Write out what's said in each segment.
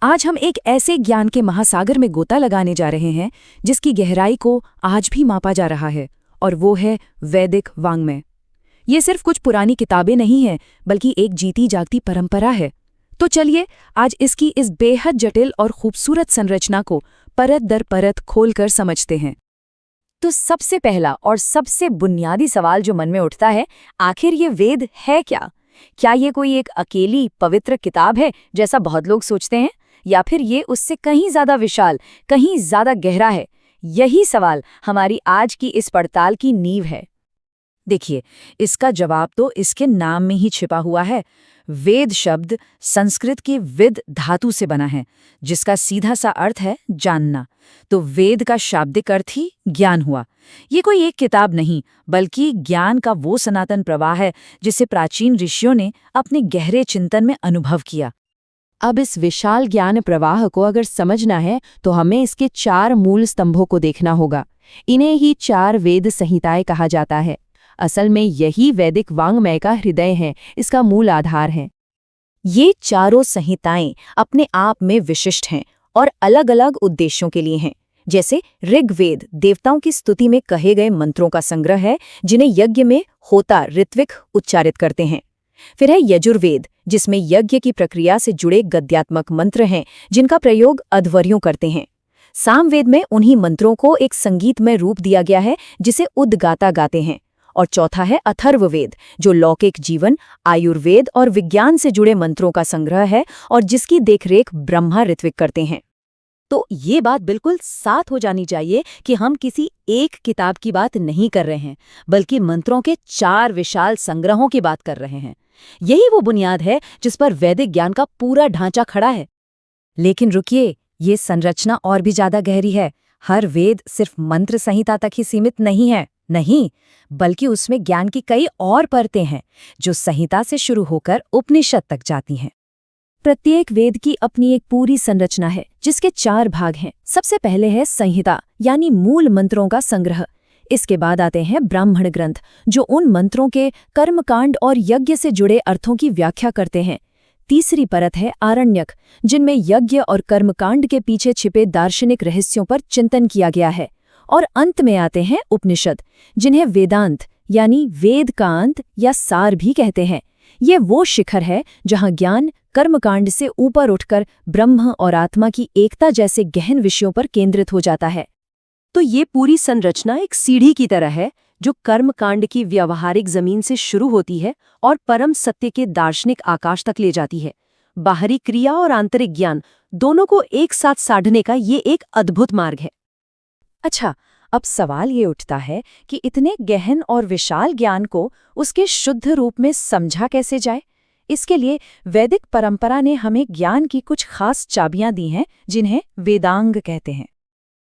आज हम एक ऐसे ज्ञान के महासागर में गोता लगाने जा रहे हैं जिसकी गहराई को आज भी मापा जा रहा है, और वो है वैदिक वाङ्मय। ये सिर्फ कुछ पुरानी किताबें नहीं हैं, बल्कि एक जीती जागती परंपरा है। तो चलिए आज इसकी इस बेहद जटिल और खूबसूरत संरचना को परत दर परत खोलकर समझते हैं। तो सबसे पहला और सबसे बुनियादी सवाल जो मन में उठता है, आखिर ये वेद है क्या? क्या ये कोई एक अकेली पवित्र किताब है जैसा बहुत लोग सोचते हैं, या फिर ये उससे कहीं ज्यादा विशाल, कहीं ज्यादा गहरा है? यही सवाल हमारी आज की इस पड़ताल की नींव है। देखिए, इसका जवाब तो इसके नाम में ही छिपा हुआ है। वेद शब्द संस्कृत के विद धातु से बना है, जिसका सीधा सा अर्थ है जानना। तो वेद का शाब्दिक अर्थ ही ज्ञान हुआ। ये कोई एक किताब नहीं, बल्कि ज्ञान का वो सनातन प्रवाह है जिसे प्राचीन ऋषियों ने अपने गहरे चिंतन में अनुभव किया। अब इस विशाल ज्ञान प्रवाह को अगर समझना है तो हमें इसके 4 मूल स्तंभों को देखना होगा। इन्हें ही 4 वेद संहिताएं कहा जाता है। असल में यही वैदिक वाङ्मय का हृदय है, इसका मूल आधार है। ये चारों संहिताएं अपने आप में विशिष्ट हैं और अलग अलग उद्देश्यों के लिए हैं। जैसे ऋग्वेद देवताओं की स्तुति में कहे गए मंत्रों का संग्रह है, जिन्हें यज्ञ में होता ऋत्विक उच्चारित करते हैं। फिर है यजुर्वेद, जिसमें यज्ञ की प्रक्रिया से जुड़े गद्यात्मक मंत्र हैं, जिनका प्रयोग अध्वर्यों करते हैं। सामवेद में उन्हीं मंत्रों को एक संगीतमय रूप दिया गया है, जिसे उद्गाता गाते हैं। और चौथा है अथर्ववेद, जो लौकिक जीवन, आयुर्वेद और विज्ञान से जुड़े मंत्रों का संग्रह है और जिसकी देखरेख ब्रह्मा ऋत्विक करते हैं। तो ये बात बिल्कुल साफ हो जानी चाहिए कि हम किसी एक किताब की बात नहीं कर रहे हैं, बल्कि मंत्रों के 4 विशाल संग्रहों की बात कर रहे हैं। यही वो बुनियाद है जिस पर वैदिक ज्ञान का पूरा ढांचा खड़ा है। लेकिन रुकिए, ये संरचना और भी ज्यादा गहरी है। हर वेद सिर्फ मंत्र संहिता तक ही सीमित नहीं है, नहीं, बल्कि उसमें ज्ञान की कई और परतें हैं जो संहिता से शुरू होकर उपनिषद तक जाती हैं। प्रत्येक वेद की अपनी एक पूरी संरचना है, जिसके 4 भाग हैं। सबसे पहले है संहिता, यानी मूल मंत्रों का संग्रह। इसके बाद आते हैं ब्राह्मण ग्रंथ, जो उन मंत्रों के कर्मकांड और यज्ञ से जुड़े अर्थों की व्याख्या करते हैं। तीसरी परत है आरण्यक, जिनमें यज्ञ और कर्मकांड के पीछे छिपे दार्शनिक रहस्यों पर चिंतन किया गया है। और अंत में आते हैं उपनिषद, जिन्हें वेदांत यानी वेद का अंत या सार भी कहते हैं। ये वो शिखर है जहां ज्ञान कर्मकांड से ऊपर उठकर ब्रह्म और आत्मा की एकता जैसे गहन विषयों पर केंद्रित हो जाता है। तो ये पूरी संरचना एक सीढ़ी की तरह है, जो कर्मकांड की व्यावहारिक जमीन से शुरू होती है और परम सत्य के दार्शनिक आकाश तक ले जाती है। बाहरी क्रिया और आंतरिक ज्ञान दोनों को एक साथ साधने का ये एक अद्भुत मार्ग है। अच्छा, अब सवाल ये उठता है कि इतने गहन और विशाल ज्ञान को उसके शुद्ध रूप में समझा कैसे जाए। इसके लिए वैदिक परंपरा ने हमें ज्ञान की कुछ खास चाबियां दी हैं, जिन्हें वेदांग कहते हैं।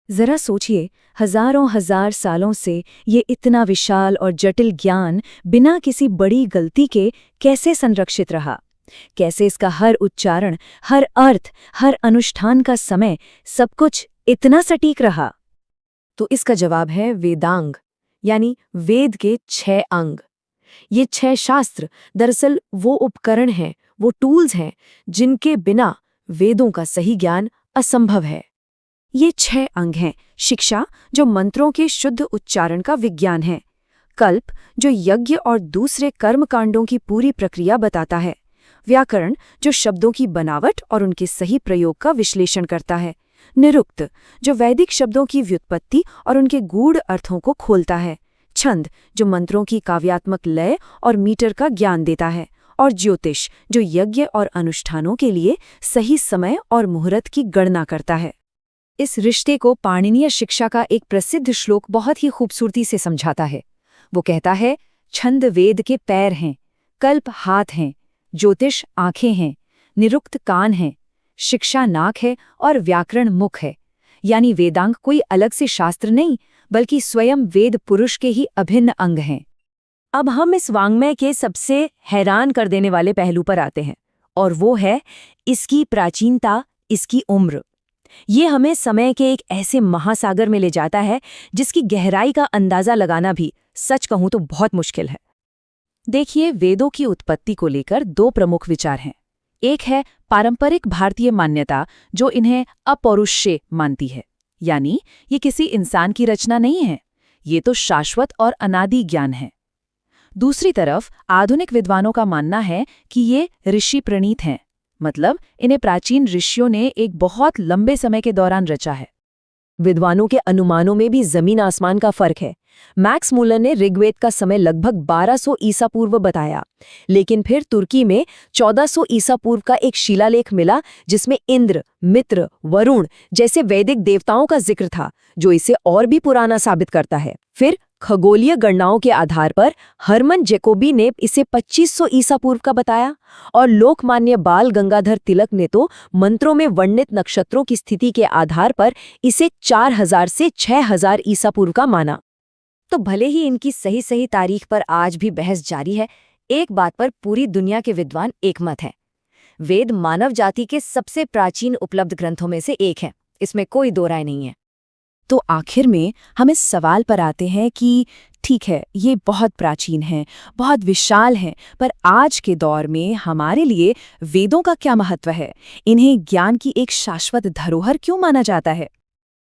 जरा सोचिए, हजारों हजार सालों से ये इतना विशाल और जटिल ज्ञान बिना किसी बड़ी गलती के कैसे संरक्षित रहा। कैसे इसका हर उच्चारण, हर अर्थ, हर अनुष्ठान का समय, सब कुछ इतना सटीक रहा। तो इसका जवाब है वेदांग, यानी वेद के 6 अंग। ये 6 शास्त्र दरअसल वो उपकरण हैं, वो टूल्स हैं, जिनके बिना वेदों का सही ज्ञान असंभव है। ये 6 अंग हैं: शिक्षा, जो मंत्रों के शुद्ध उच्चारण का विज्ञान है; कल्प, जो यज्ञ और दूसरे कर्मकांडों की पूरी प्रक्रिया बताता है; व्याकरण, जो शब्दों की बनावट और उनके सही प्रयोग का विश्लेषण करता है; निरुक्त, जो वैदिक शब्दों की व्युत्पत्ति और उनके गूढ़ अर्थों को खोलता है; छंद, जो मंत्रों की काव्यात्मक लय और मीटर का ज्ञान देता है; और ज्योतिष, जो यज्ञ और अनुष्ठानों के लिए सही समय और मुहूर्त की गणना करता है। इस रिश्ते को पाणिनीय शिक्षा का एक प्रसिद्ध श्लोक बहुत ही खूबसूरती से समझाता है। वो कहता है, छंद वेद के पैर हैं, कल्प हाथ हैं, ज्योतिष आंखें हैं, निरुक्त कान हैं, शिक्षा नाक है और व्याकरण मुख है। यानी वेदांग कोई अलग से शास्त्र नहीं, बल्कि स्वयं वेद पुरुष के ही अभिन्न अंग हैं। अब हम इस वाङ्मय के सबसे हैरान कर देने वाले पहलू पर आते हैं, और वो है इसकी प्राचीनता, इसकी उम्र। ये हमें समय के एक ऐसे महासागर में ले जाता है जिसकी गहराई का अंदाजा लगाना भी, सच कहूं तो, बहुत मुश्किल है। देखिए, वेदों की उत्पत्ति को लेकर 2 प्रमुख विचार हैं। एक है पारंपरिक भारतीय मान्यता जो इन्हें अपौरुषेय मानती है, यानी ये किसी इंसान की रचना नहीं है, ये तो शाश्वत और अनादि ज्ञान है। दूसरी तरफ आधुनिक विद्वानों का मानना है कि ये ऋषि प्रणीत हैं, मतलब इन्हें प्राचीन ऋषियों ने एक बहुत लंबे समय के दौरान रचा है। विद्वानों के अनुमानों में भी जमीन आसमान का फर्क है। मैक्स मुलर ने ऋग्वेद का समय लगभग 1200 ईसा पूर्व बताया, लेकिन फिर तुर्की में 1400 ईसा पूर्व का एक शिलालेख मिला जिसमें इंद्र, मित्र, वरुण जैसे वैदिक देवताओं का जिक्र था, जो इसे और भी पुराना साबित करता है। फिर खगोलीय गणनाओं के आधार पर हरमन जैकोबी ने इसे 2500 ईसा पूर्व का बताया, और लोकमान्य बाल गंगाधर तिलक ने तो मंत्रों में वर्णित नक्षत्रों की स्थिति के आधार पर इसे 4000 से 6000 ईसा पूर्व का माना। तो भले ही इनकी सही तारीख पर आज भी बहस जारी है, एक बात पर पूरी दुनिया के विद्वान एकमत हैं। वेद मानव जाति के सबसे प्राचीन उपलब्ध ग्रंथों में से एक है, इसमें कोई दो राय नहीं है। तो आखिर में हम इस सवाल पर आते हैं कि ठीक है, ये बहुत प्राचीन हैं, बहुत विशाल हैं, पर आज के दौर में हमारे लिए वेदों का क्या महत्व है? इन्हें ज्ञान की एक शाश्वत धरोहर क्यों माना जाता है?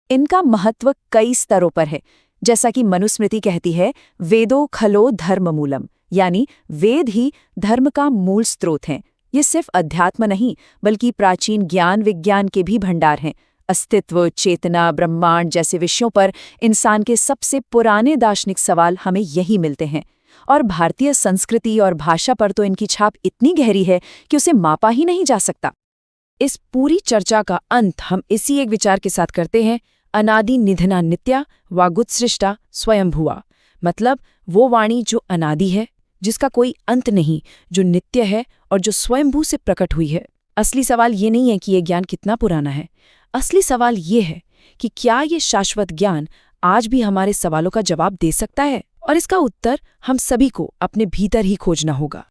इनका महत्व कई स्तरों पर है। जैसा कि मनुस्मृति कहती है, वेदो खलो धर्ममूलम, यानी वेद ही धर्म का मूल स्रोत हैं। ये सिर्फ अध्यात्म नहीं, बल्कि प्राचीन ज्ञान विज्ञान के भी भंडार हैं। अस्तित्व, चेतना, ब्रह्मांड जैसे विषयों पर इंसान के सबसे पुराने दार्शनिक सवाल हमें यही मिलते हैं। और भारतीय संस्कृति और भाषा पर तो इनकी छाप इतनी गहरी है कि उसे मापा ही नहीं जा सकता। इस पूरी चर्चा का अंत हम इसी एक विचार के साथ करते हैं, अनादि निधना नित्या वागुत्सृष्टा स्वयंभुवा, मतलब वो वाणी जो अनादि है, जिसका कोई अंत नहीं, जो नित्य है और जो स्वयंभू से प्रकट हुई है। असली सवाल ये नहीं है कि ये ज्ञान कितना पुराना है, असली सवाल ये है कि क्या ये शाश्वत ज्ञान आज भी हमारे सवालों का जवाब दे सकता है? और इसका उत्तर हम सभी को अपने भीतर ही खोजना होगा।